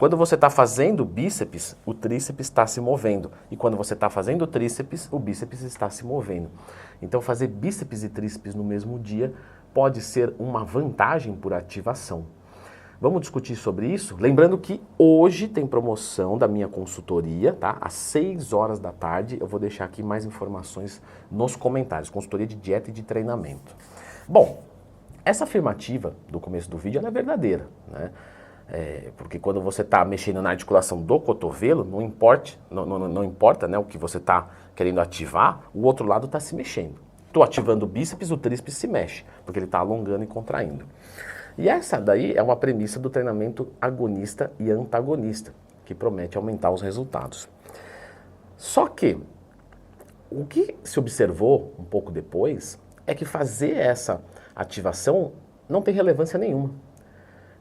Quando você está fazendo bíceps, o tríceps está se movendo. E quando você está fazendo o tríceps, o bíceps está se movendo. Então fazer bíceps e tríceps no mesmo dia pode ser uma vantagem por ativação. Vamos discutir sobre isso? Lembrando que hoje tem promoção da minha consultoria, tá? Às 6 horas da tarde. Eu vou deixar aqui mais informações nos comentários. Consultoria de dieta e de treinamento. Bom, essa afirmativa do começo do vídeo ela é verdadeira, né? Porque quando você está mexendo na articulação do cotovelo, não importa, né, o que você está querendo ativar, o outro lado está se mexendo. Estou ativando o bíceps, o tríceps se mexe, porque ele está alongando e contraindo. E essa daí é uma premissa do treinamento agonista e antagonista, que promete aumentar os resultados. Só que o que se observou um pouco depois é que fazer essa ativação não tem relevância nenhuma.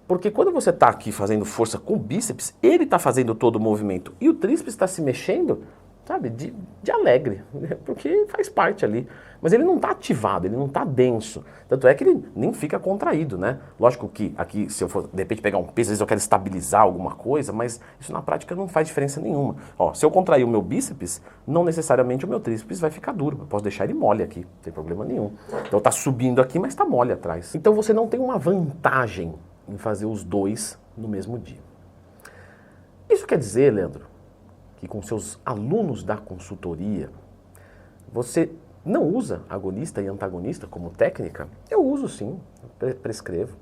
Porque quando você está aqui fazendo força com o bíceps, ele está fazendo todo o movimento e o tríceps está se mexendo, sabe, de alegre, porque faz parte ali. Mas ele não está ativado, ele não está denso. Tanto é que ele nem fica contraído, né? Lógico que aqui, se eu for de repente pegar um peso, às vezes eu quero estabilizar alguma coisa, mas isso na prática não faz diferença nenhuma. Ó, se eu contrair o meu bíceps, não necessariamente o meu tríceps vai ficar duro. Eu posso deixar ele mole aqui, não tem problema nenhum. Então está subindo aqui, mas está mole atrás. Então você não tem uma vantagem em fazer os dois no mesmo dia. Isso quer dizer, Leandro, que com seus alunos da consultoria, você não usa agonista e antagonista como técnica? Eu uso sim, prescrevo.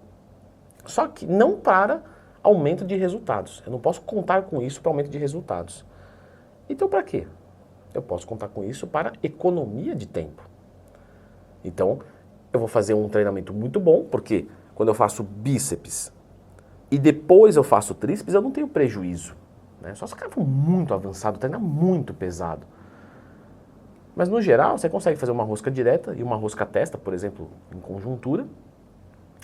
Só que não para aumento de resultados. Eu não posso contar com isso para aumento de resultados. Então para quê? Eu posso contar com isso para economia de tempo. Então eu vou fazer um treinamento muito bom, porque quando eu faço bíceps e depois eu faço tríceps, eu não tenho prejuízo. Né? Só se o cara for muito avançado, treina muito pesado. Mas no geral, você consegue fazer uma rosca direta e uma rosca testa, por exemplo, em conjuntura,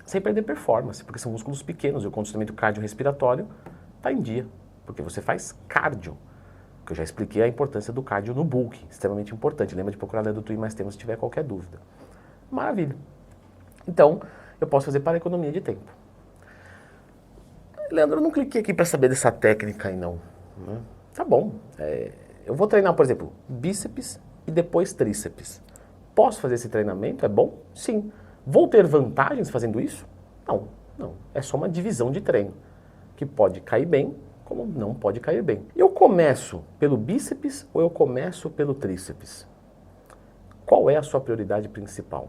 sem perder performance, porque são músculos pequenos e o condicionamento cardiorrespiratório está em dia, porque você faz cardio. Que eu já expliquei a importância do cardio no bulk, extremamente importante. Lembra de procurar ler do Twin mais temas se tiver qualquer dúvida. Maravilha. Então, eu posso fazer para economia de tempo. Leandro, eu não cliquei aqui para saber dessa técnica aí não. Né? Tá bom. Eu vou treinar, por exemplo, bíceps e depois tríceps. Posso fazer esse treinamento? É bom? Sim. Vou ter vantagens fazendo isso? Não, não. É só uma divisão de treino, que pode cair bem, como não pode cair bem. Eu começo pelo bíceps ou eu começo pelo tríceps? Qual é a sua prioridade principal?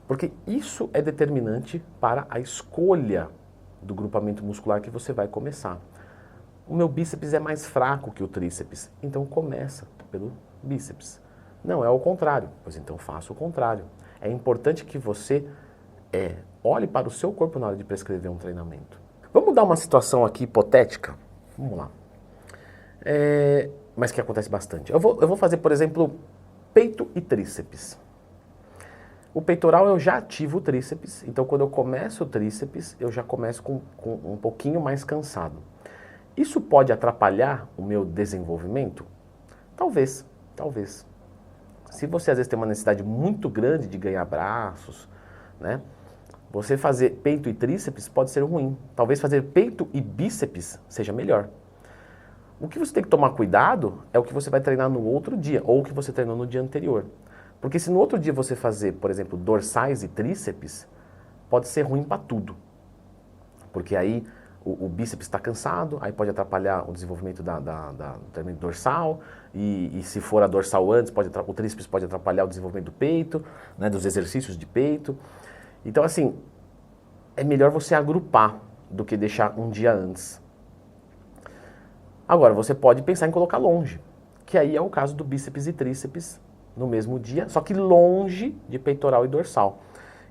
Porque isso é determinante para a escolha do grupamento muscular que você vai começar. O meu bíceps é mais fraco que o tríceps, então começa pelo bíceps. Não, é o contrário, pois então faça o contrário. É importante que você olhe para o seu corpo na hora de prescrever um treinamento. Vamos dar uma situação aqui hipotética? Vamos lá. Mas que acontece bastante. Eu vou fazer, por exemplo, peito e tríceps. O peitoral eu já ativo o tríceps, então quando eu começo o tríceps, eu já começo com um pouquinho mais cansado. Isso pode atrapalhar o meu desenvolvimento? Talvez, talvez. Se você às vezes tem uma necessidade muito grande de ganhar braços, né? Você fazer peito e tríceps pode ser ruim. Talvez fazer peito e bíceps seja melhor. O que você tem que tomar cuidado é o que você vai treinar no outro dia, ou o que você treinou no dia anterior. Porque se no outro dia você fazer, por exemplo, dorsais e tríceps, pode ser ruim para tudo. Porque aí o bíceps está cansado, aí pode atrapalhar o desenvolvimento do treinamento dorsal, e se for a dorsal antes, o tríceps pode atrapalhar o desenvolvimento do peito, né, dos exercícios de peito. Então, assim, é melhor você agrupar do que deixar um dia antes. Agora, você pode pensar em colocar longe, que aí é o caso do bíceps e tríceps no mesmo dia, só que longe de peitoral e dorsal.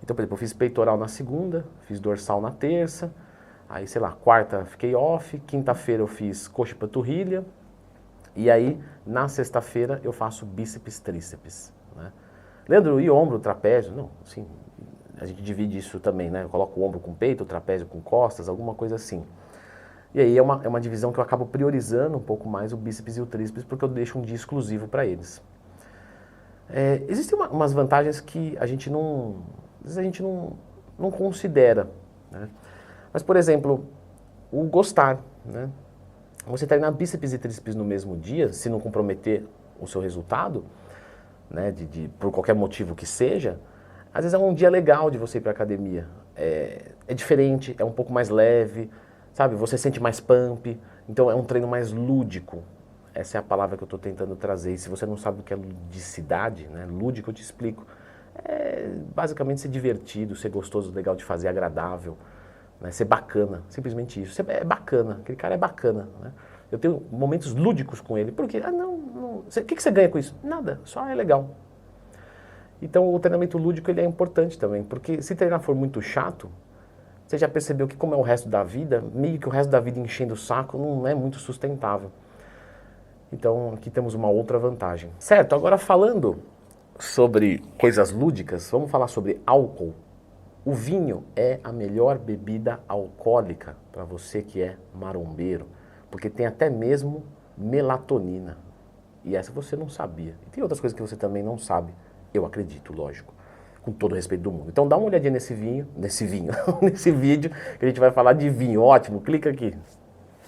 Então, por exemplo, eu fiz peitoral na segunda, fiz dorsal na terça, aí, sei lá, quarta fiquei off, quinta-feira eu fiz coxa e panturrilha, e aí, na sexta-feira, eu faço bíceps, tríceps. Né? Leandro, e ombro, trapézio? Não, assim, a gente divide isso também, né? Eu coloco o ombro com peito, o trapézio com costas, alguma coisa assim. E aí é uma divisão que eu acabo priorizando um pouco mais o bíceps e o tríceps, porque eu deixo um dia exclusivo para eles. Existem umas vantagens que a gente não considera. Né? Mas, por exemplo, o gostar. né? Você treinar bíceps e tríceps no mesmo dia, se não comprometer o seu resultado, né, por qualquer motivo que seja, às vezes é um dia legal de você ir para academia. É diferente, é um pouco mais leve, sabe? Você sente mais pump, então é um treino mais lúdico. Essa é a palavra que eu estou tentando trazer. E se você não sabe o que é ludicidade, né, lúdico, eu te explico. É basicamente ser divertido, ser gostoso, legal de fazer, agradável, né, ser bacana, simplesmente isso. É bacana, aquele cara é bacana, né? Eu tenho momentos lúdicos com ele. Por quê? O que você ganha com isso? Nada, só é legal. Então o treinamento lúdico ele é importante também, porque se treinar for muito chato, você já percebeu que como é o resto da vida, meio que o resto da vida enchendo o saco não é muito sustentável. Então aqui temos uma outra vantagem. Certo, agora falando sobre coisas lúdicas, vamos falar sobre álcool. O vinho é a melhor bebida alcoólica para você que é marombeiro, porque tem até mesmo melatonina. E essa você não sabia. E tem outras coisas que você também não sabe. Eu acredito, lógico. Com todo o respeito do mundo. Então dá uma olhadinha nesse vídeo, que a gente vai falar de vinho. Ótimo, clica aqui.